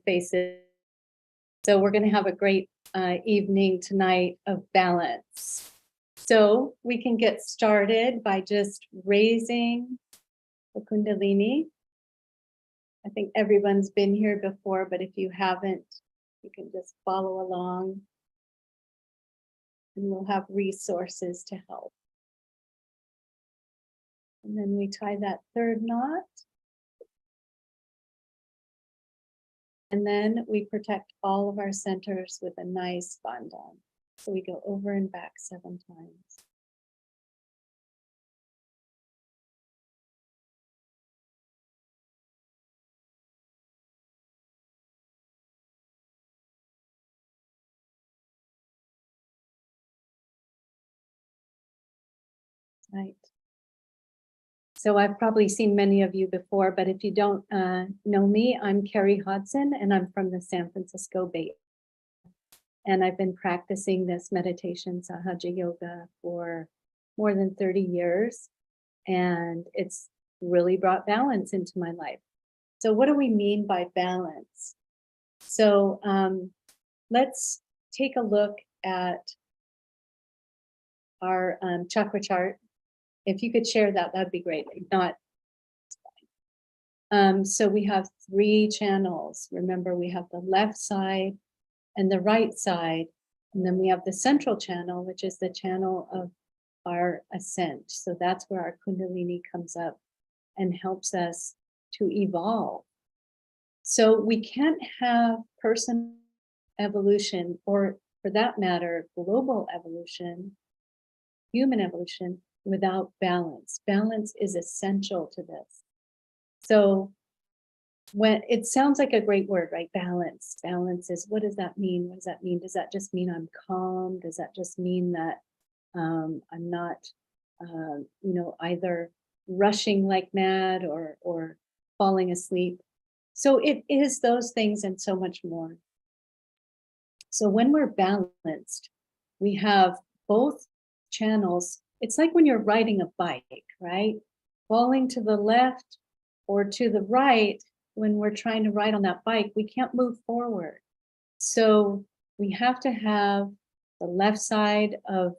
faces. So we're going to have a great evening tonight of balance. So we can get started by just raising the Kundalini. I think everyone's been here before, but if you haven't, you can just follow along and we'll have resources to help. And then we tie that third knot. And then we protect all of our centers with a nice bandhan. So we go over and back 7 times. Right. So I've probably seen many of you before, but if you don't know me, I'm Carrie Hodson, and I'm from the San Francisco Bay. And I've been practicing this meditation, Sahaja Yoga, for more than 30 years. And it's really brought balance into my life. So what do we mean by balance? So let's take a look at our chakra chart. If you could share that, that'd be great. If not, it's fine. So we have 3 channels. Remember, we have the left side and the right side. And then we have the central channel, which is the channel of our ascent. So that's where our Kundalini comes up and helps us to evolve. So we can't have personal evolution, or for that matter, global evolution, human evolution, without balance. Balance is essential to this. So when it sounds like a great word, right? Balance. Balance is, what does that mean? What does that mean? Does that just mean I'm calm? Does that just mean that I'm not, either rushing like mad or falling asleep? So it is those things and so much more. So when we're balanced, we have both channels. It's like when you're riding a bike, right? Falling to the left or to the right, when we're trying to ride on that bike, we can't move forward. So we have to have the left side of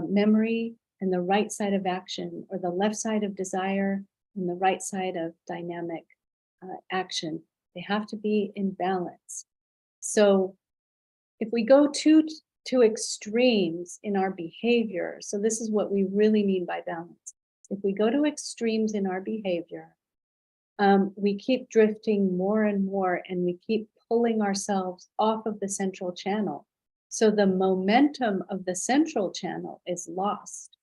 memory and the right side of action, or the left side of desire and the right side of dynamic action. They have to be in balance. So if we go to extremes in our behavior, so this is what we really mean by balance. If we go to extremes in our behavior, we keep drifting more and more, and we keep pulling ourselves off of the central channel. So the momentum of the central channel is lost.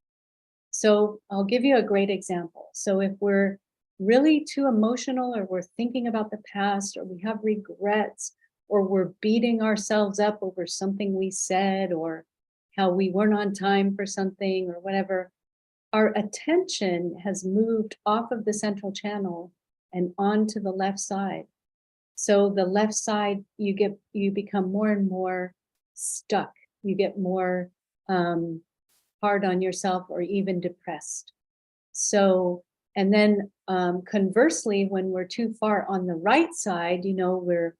So I'll give you a great example. So if we're really too emotional, or we're thinking about the past, or we have regrets, or we're beating ourselves up over something we said, or how we weren't on time for something, or whatever, our attention has moved off of the central channel and onto the left side. So the left side, you become more and more stuck. You get more hard on yourself, or even depressed. So, and then conversely, when we're too far on the right side, we're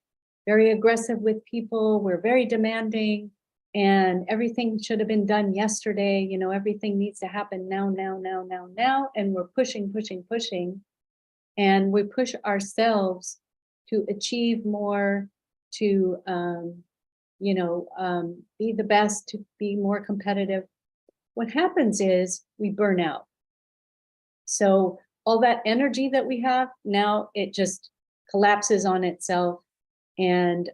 very aggressive with people, we're very demanding, and everything should have been done yesterday. Everything needs to happen now, and we're pushing, and we push ourselves to achieve more, to be the best, to be more competitive. What happens is we burn out. So all that energy that we have now, it just collapses on itself, and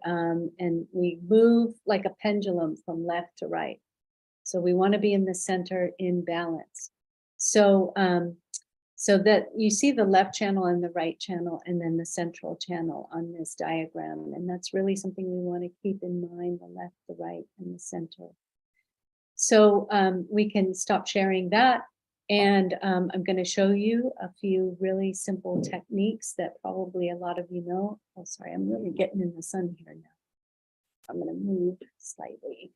we move like a pendulum from left to right. So we want to be in the center, in balance. So so that you see the left channel and the right channel, and then the central channel on this diagram. And that's really something we want to keep in mind: the left, the right, and the center. So we can stop sharing that. And I'm going to show you a few really simple techniques that probably a lot of you know. Oh, sorry, I'm really getting in the sun here now. I'm going to move slightly.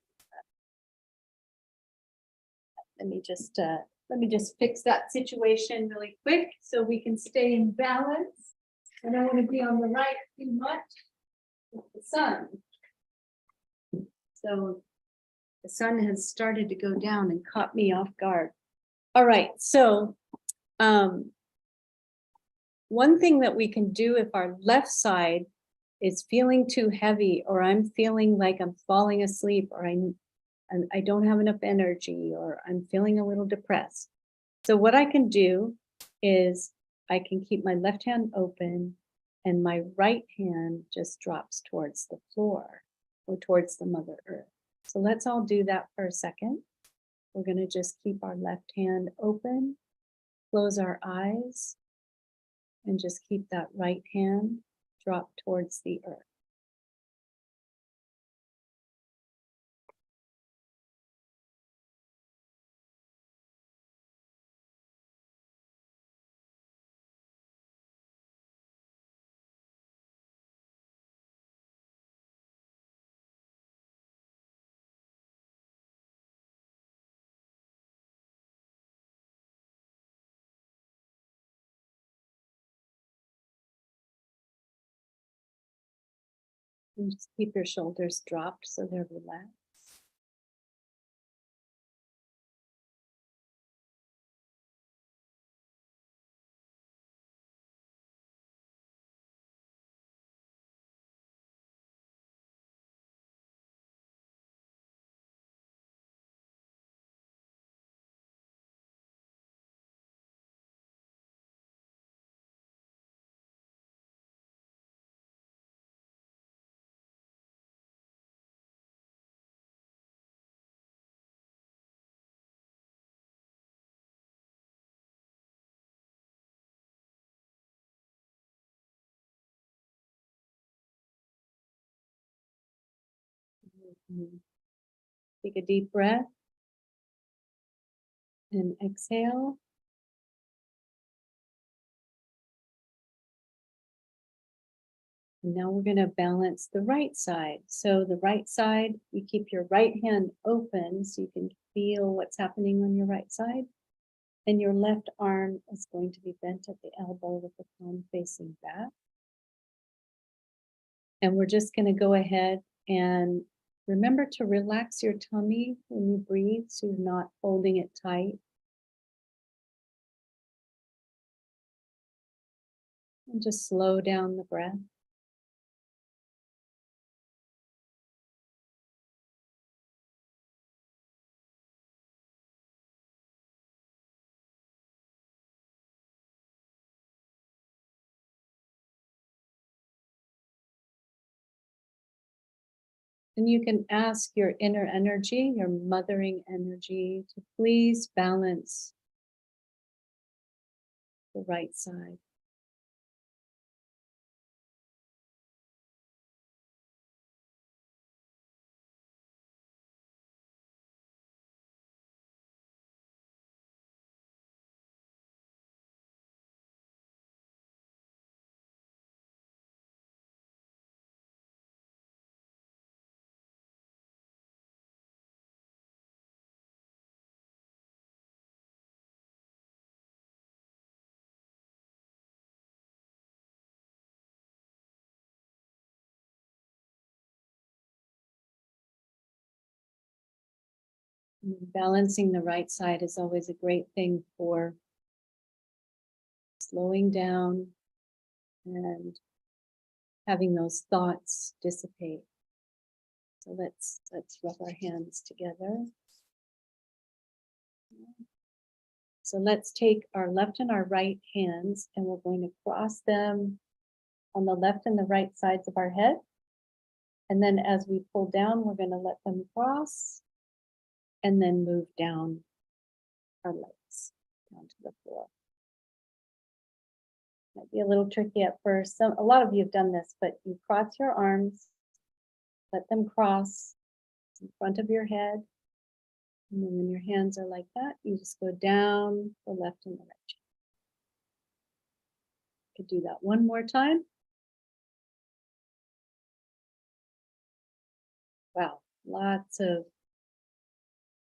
Let me just fix that situation really quick so we can stay in balance. I don't want to be on the right too much. sun. So the sun has started to go down and caught me off guard. All right, so one thing that we can do if our left side is feeling too heavy, or I'm feeling like I'm falling asleep, or I don't have enough energy, or I'm feeling a little depressed. So what I can do is I can keep my left hand open and my right hand just drops towards the floor or towards the Mother Earth. So let's all do that for a second. We're going to just keep our left hand open, close our eyes, and just keep that right hand drop towards the earth. And just keep your shoulders dropped so they're relaxed. Take a deep breath and exhale. And now we're going to balance the right side. So the right side, you keep your right hand open so you can feel what's happening on your right side. And your left arm is going to be bent at the elbow with the palm facing back. And we're just going to go ahead and remember to relax your tummy when you breathe so you're not holding it tight. And just slow down the breath. And you can ask your inner energy, your mothering energy, to please balance the right side. Balancing the right side is always a great thing for slowing down and having those thoughts dissipate. So let's rub our hands together. So let's take our left and our right hands and we're going to cross them on the left and the right sides of our head. And then as we pull down, we're going to let them cross and then move down our legs, down to the floor. Might be a little tricky at first. A lot of you have done this, but you cross your arms, let them cross in front of your head. And then when your hands are like that, you just go down the left and the right. Could do that one more time. Wow, lots of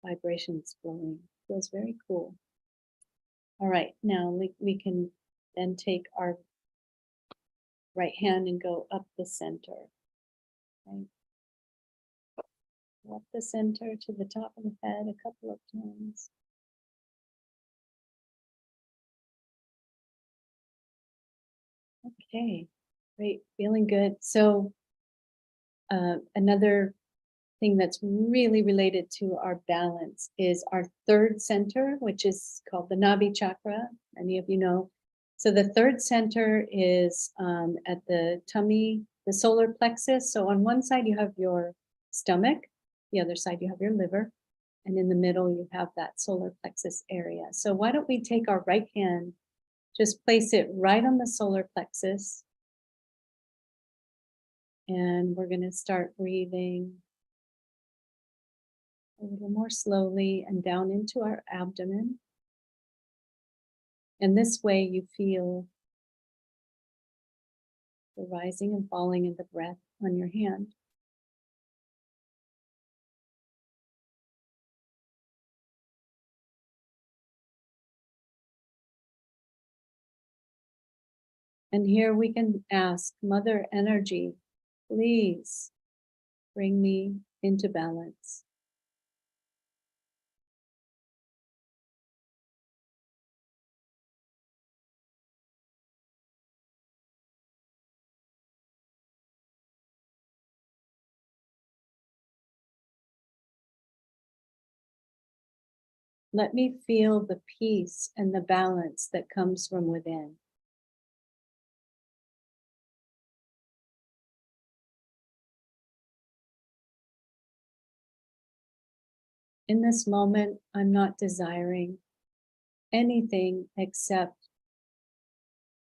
vibrations flowing. Feels very cool. All right, now we can then take our right hand and go up the center. Right. Up the center to the top of the head a couple of times. Okay, great, feeling good. So another thing that's really related to our balance is our third center, which is called the Nabi chakra. Many of you know. So the third center is at the tummy, the solar plexus. So on one side you have your stomach, the other side you have your liver, and in the middle you have that solar plexus area. So why don't we take our right hand, just place it right on the solar plexus, and we're going to start breathing a little more slowly and down into our abdomen. And this way you feel the rising and falling of the breath on your hand. And here we can ask Mother Energy, please bring me into balance. Let me feel the peace and the balance that comes from within. In this moment, I'm not desiring anything except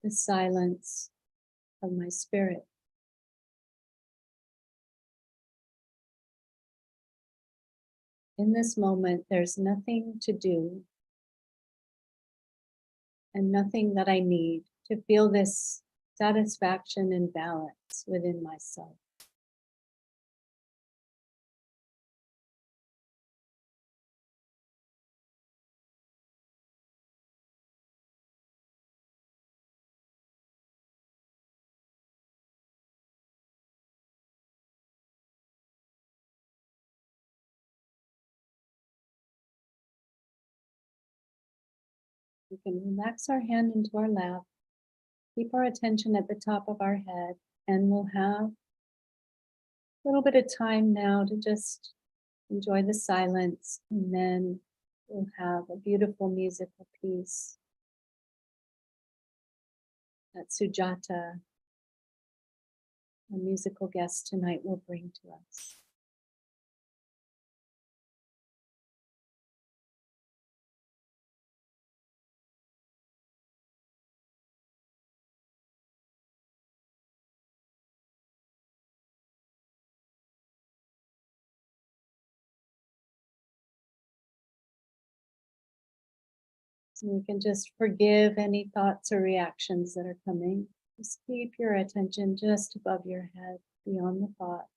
the silence of my spirit. In this moment, there's nothing to do and nothing that I need to feel this satisfaction and balance within myself. We can relax our hand into our lap, keep our attention at the top of our head, and we'll have a little bit of time now to just enjoy the silence, and then we'll have a beautiful musical piece that Sujata, our musical guest tonight, will bring to us. So you can just forgive any thoughts or reactions that are coming. Just keep your attention just above your head, beyond the thoughts.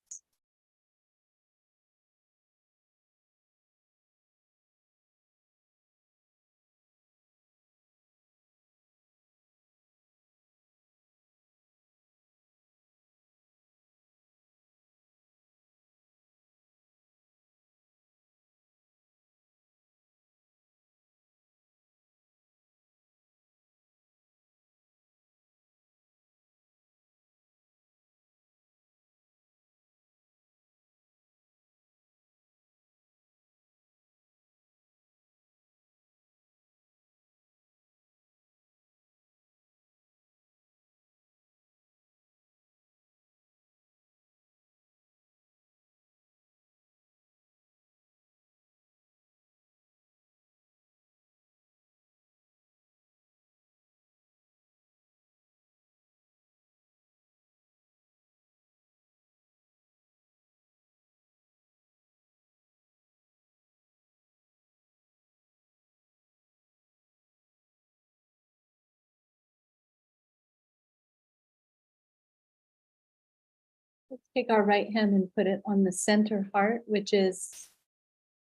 Let's take our right hand and put it on the center heart, which is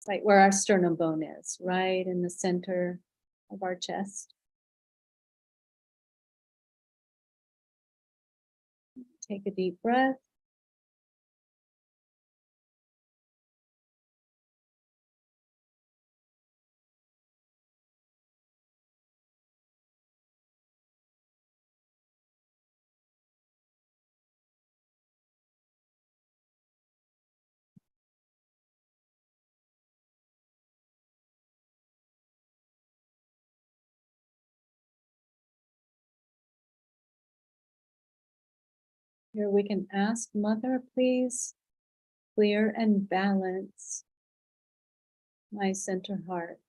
right where our sternum bone is, right in the center of our chest. Take a deep breath. Here we can ask Mother, please clear and balance my center heart.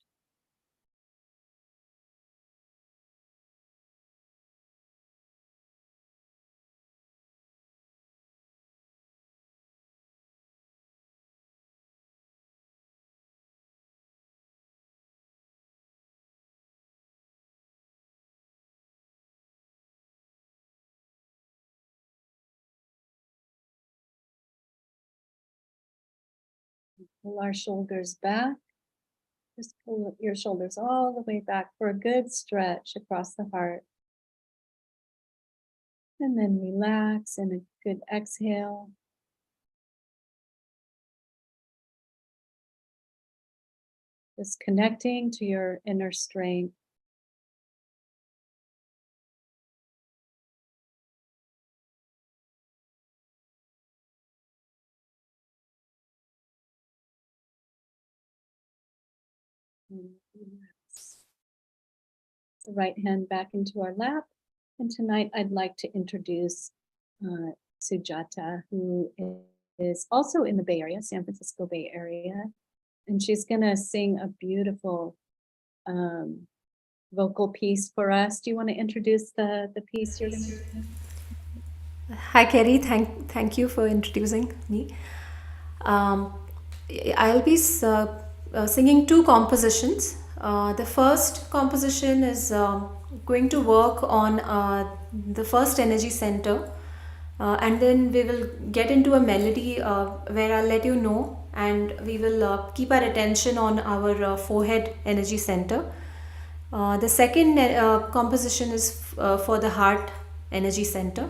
Pull our shoulders back. Just pull your shoulders all the way back for a good stretch across the heart. And then relax and a good exhale. Just connecting to your inner strength. And relax. The right hand back into our lap. And tonight I'd like to introduce Sujata, who is also in the Bay Area, San Francisco Bay Area. And she's going to sing a beautiful vocal piece for us. Do you want to introduce the piece you're going to do? Hi, Kerry. Thank you for introducing me. Um, I'll be singing two compositions. The first composition is going to work on the first energy center, and then we will get into a melody where I'll let you know, and we will keep our attention on our forehead energy center. The second composition is for the heart energy center.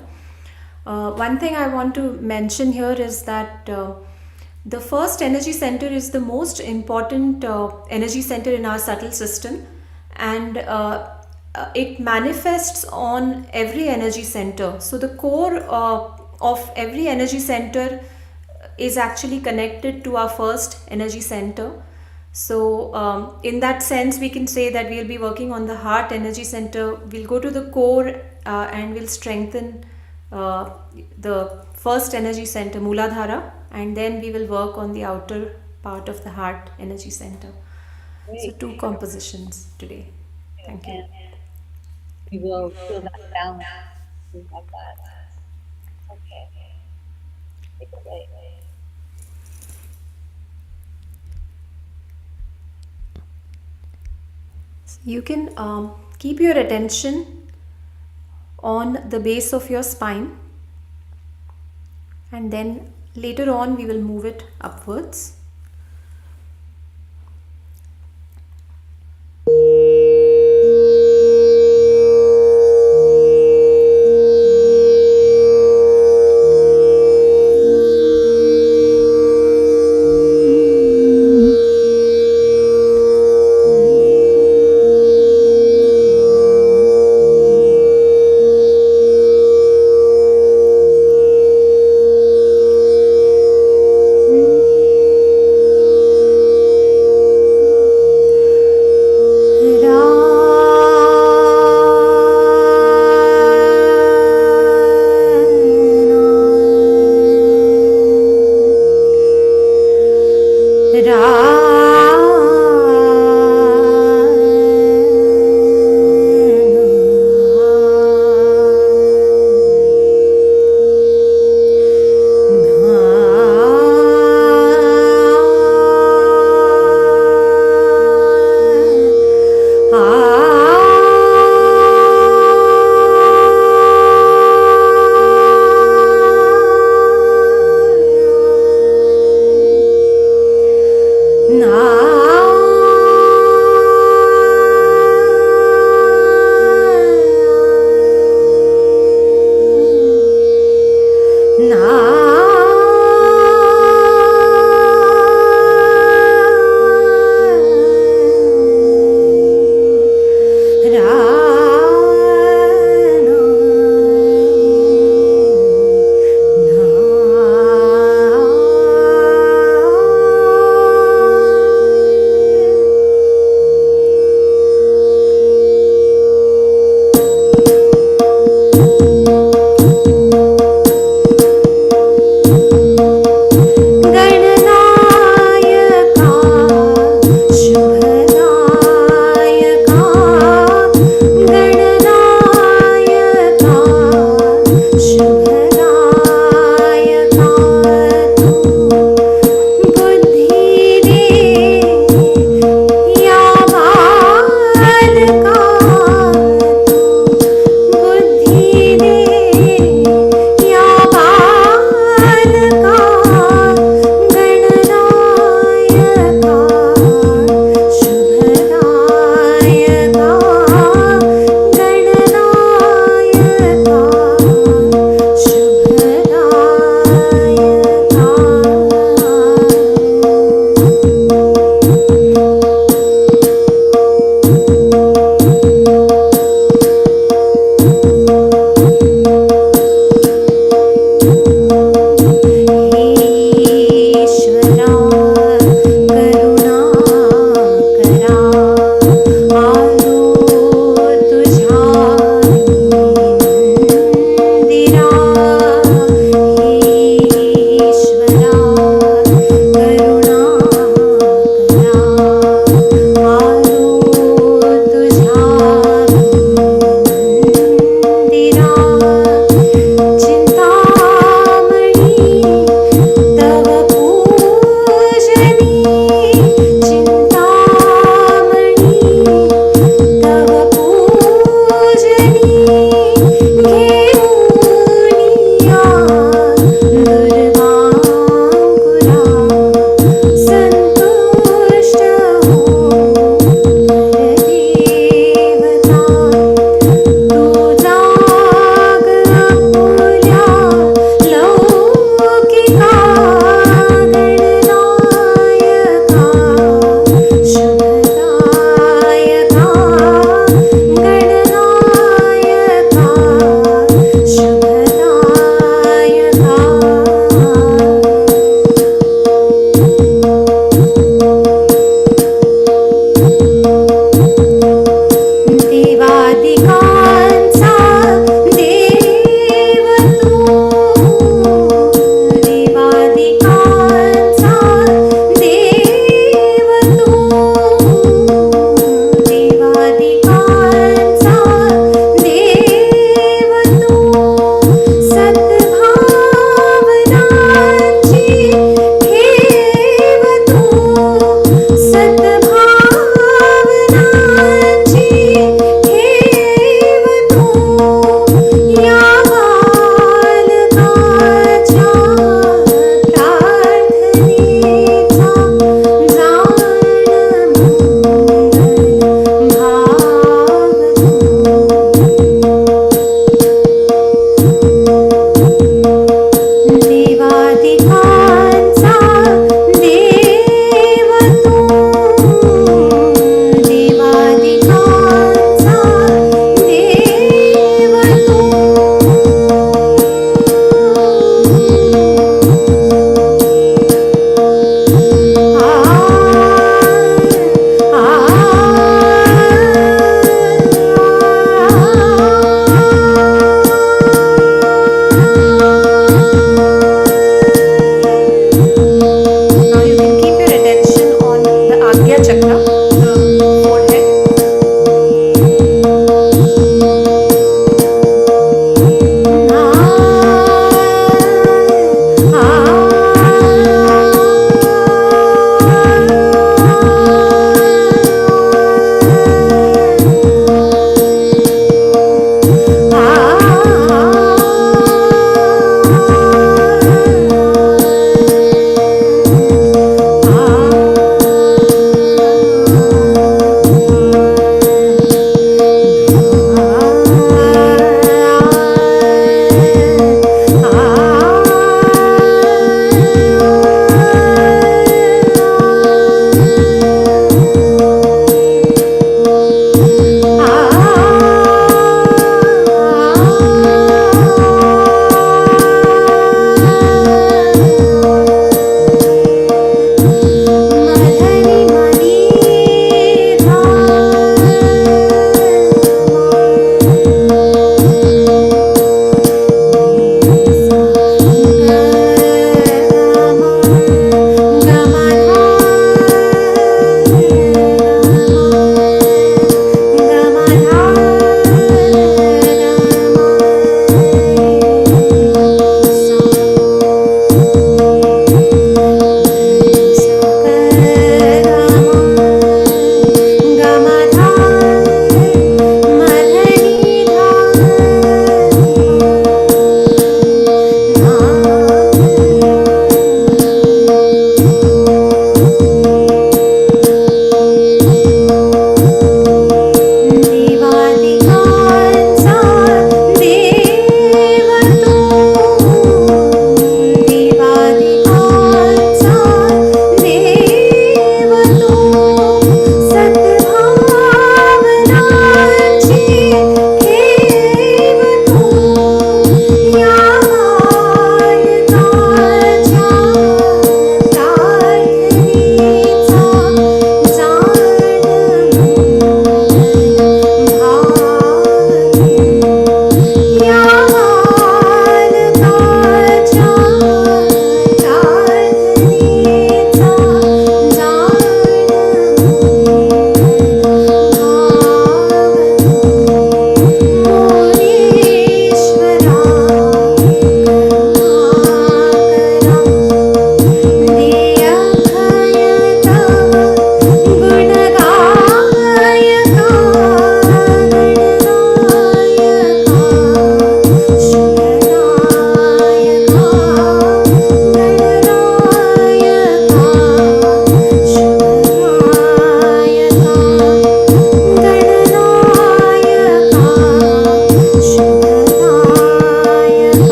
One thing I want to mention here is that the first energy center is the most important energy center in our subtle system, and it manifests on every energy center. So the core of every energy center is actually connected to our first energy center. So, in that sense, we can say that we'll be working on the heart energy center. We'll go to the core and we'll strengthen the first energy center, Muladhara, and then we will work on the outer part of the heart energy center. So, Great. two compositions today. Thank you. And we will feel that balance. We have that. Okay. Take it away. You can keep your attention on the base of your spine, and then later on we will move it upwards.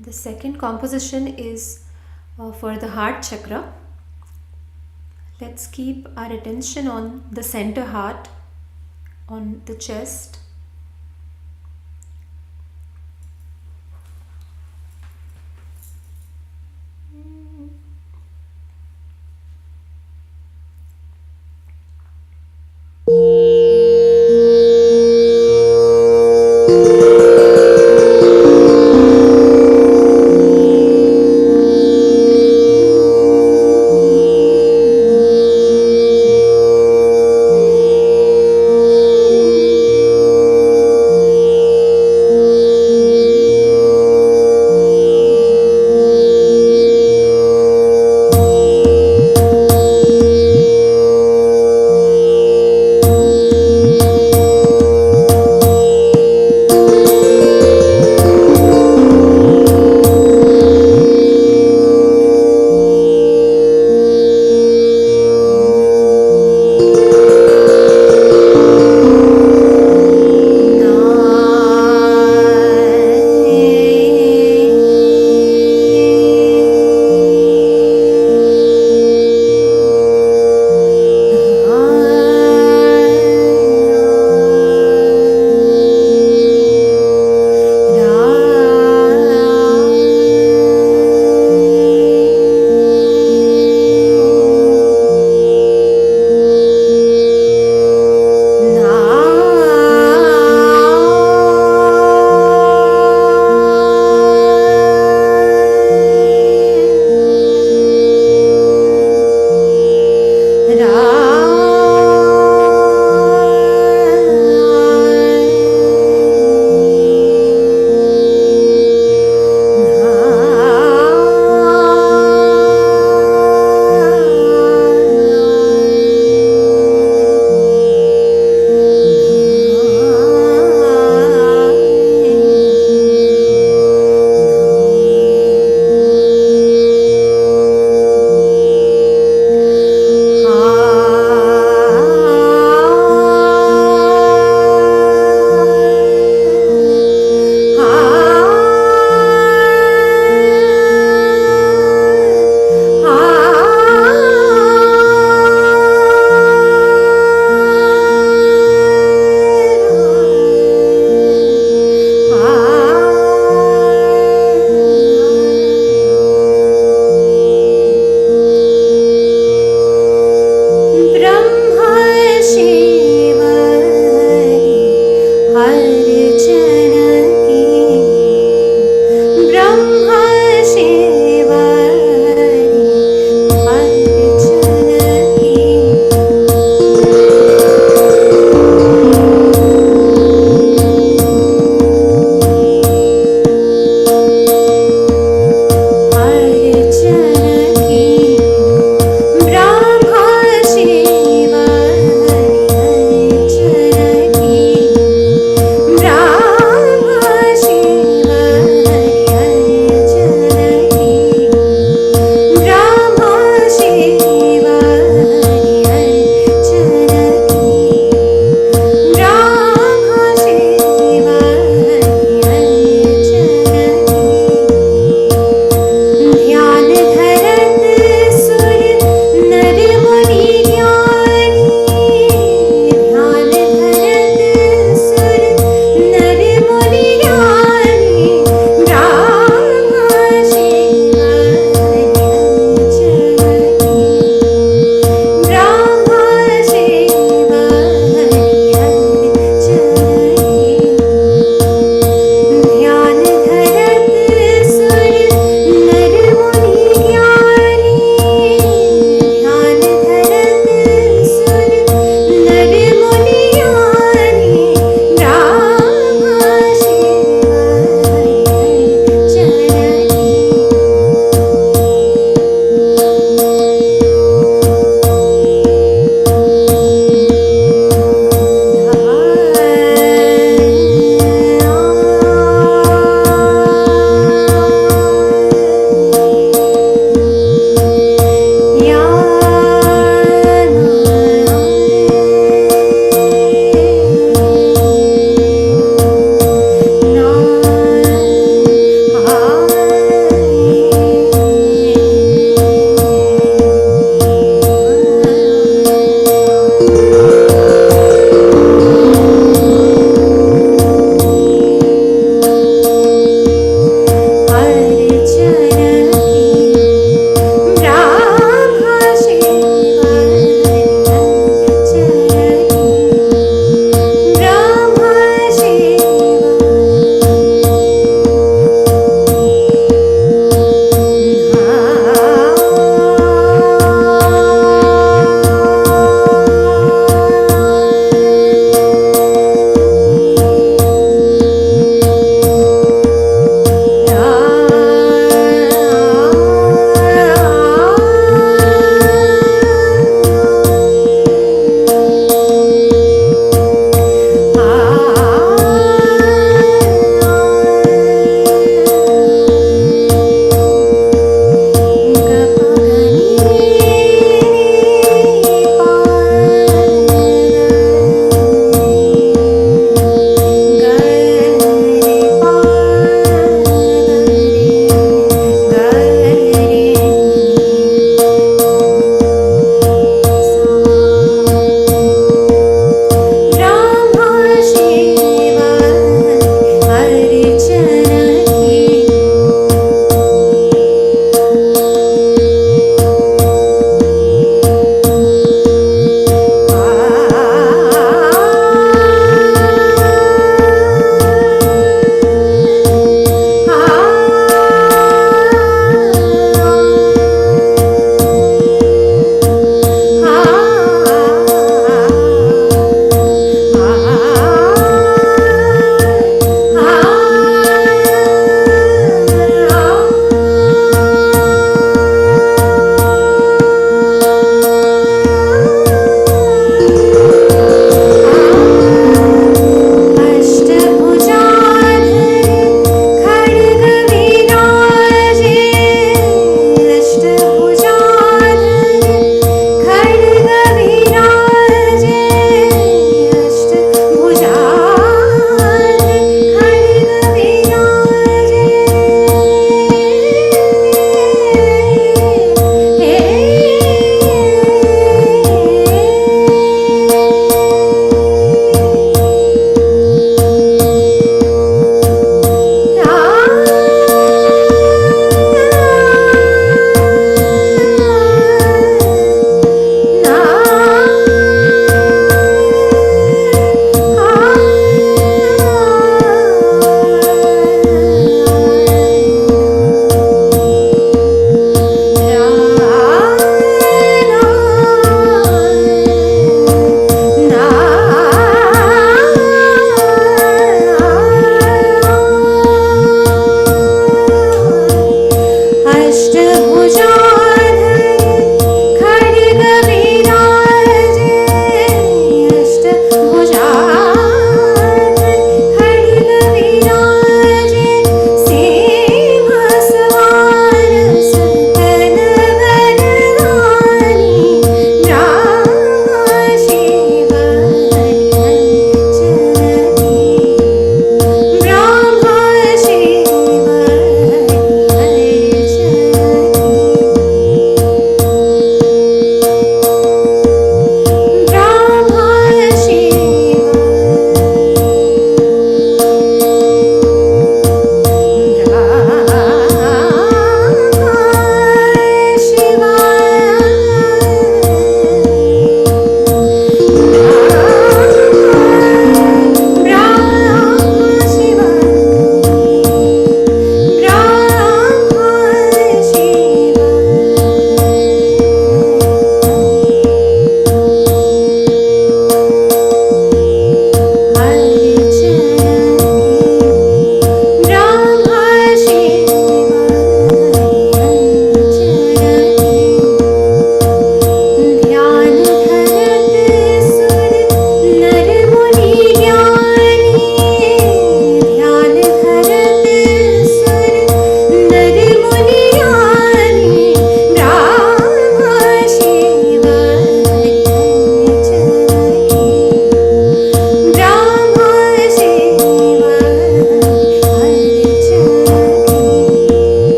The second composition is for the heart chakra. Let's keep our attention on the center heart, on the chest.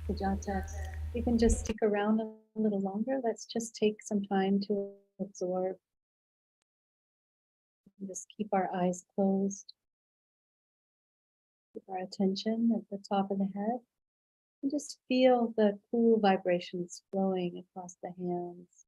Sujata, you can just stick around a little longer. Let's just take some time to absorb. Just keep our eyes closed. Keep our attention at the top of the head. And just feel the cool vibrations flowing across the hands.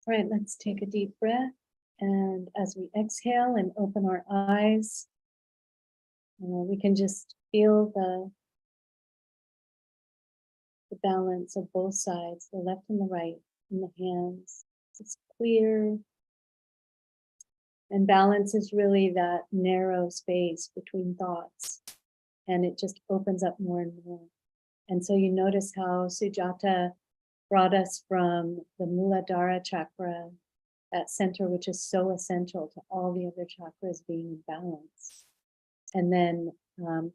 All right, let's take a deep breath. And as we exhale and open our eyes, we can just feel the balance of both sides, the left and the right, in the hands. It's clear. And balance is really that narrow space between thoughts. And it just opens up more and more. And so you notice how Sujata brought us from the Muladhara chakra, that center which is so essential to all the other chakras being in balance. And then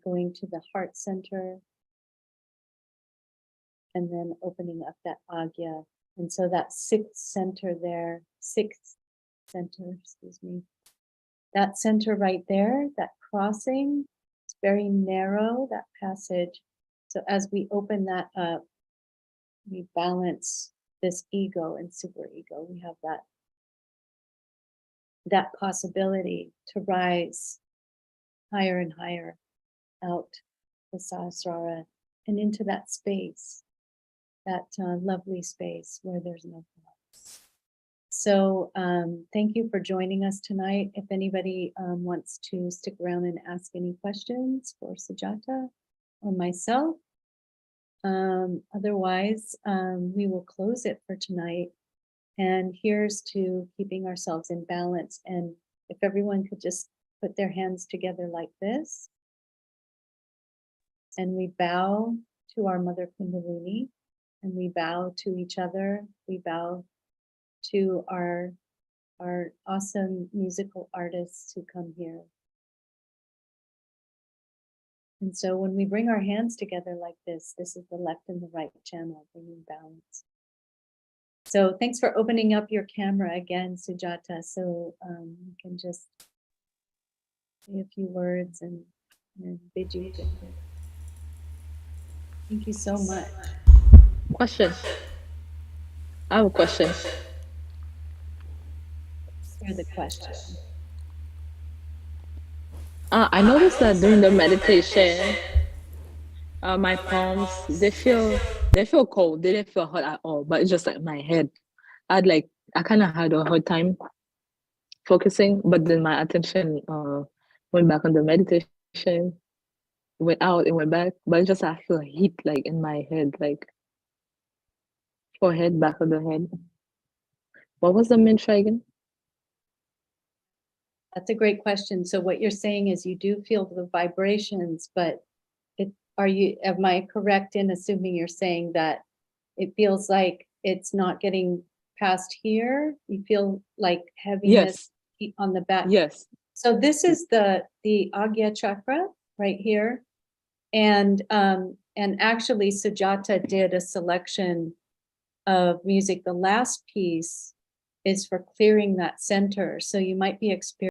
going to the heart center, and then opening up that agya. And so that sixth center, excuse me, that center right there, that crossing, it's very narrow, that passage. So as we open that up, we balance this ego and superego. We have that possibility to rise higher and higher out the Sahasrara and into that space, that lovely space where there's no thoughts. So thank you for joining us tonight. If anybody wants to stick around and ask any questions for Sujata or myself, otherwise we will close it for tonight. And here's to keeping ourselves in balance. And if everyone could just put their hands together like this, and we bow to our Mother Kundalini, and we bow to each other, we bow to our awesome musical artists who come here. And so when we bring our hands together like this is the left and the right channel, bringing balance. So thanks for opening up your camera again, Sujata, so you can just say a few words and bid you goodbye. Thank you so much. Question. I have a question. For the question. I noticed that during the meditation, my palms they feel cold. They didn't feel hot at all. But it's just like my head. I kind of had a hard time focusing. But then my attention went back on the meditation. Went out and went back. But it's just I feel heat like in my head, like forehead, back of the head. What was the mantra again? That's a great question. So what you're saying is you do feel the vibrations, but am I correct in assuming you're saying that it feels like it's not getting past here? You feel like heaviness on the back? Yes. So this is the Agya chakra right here. And actually Sujata did a selection of music. The last piece is for clearing that center. So you might be experiencing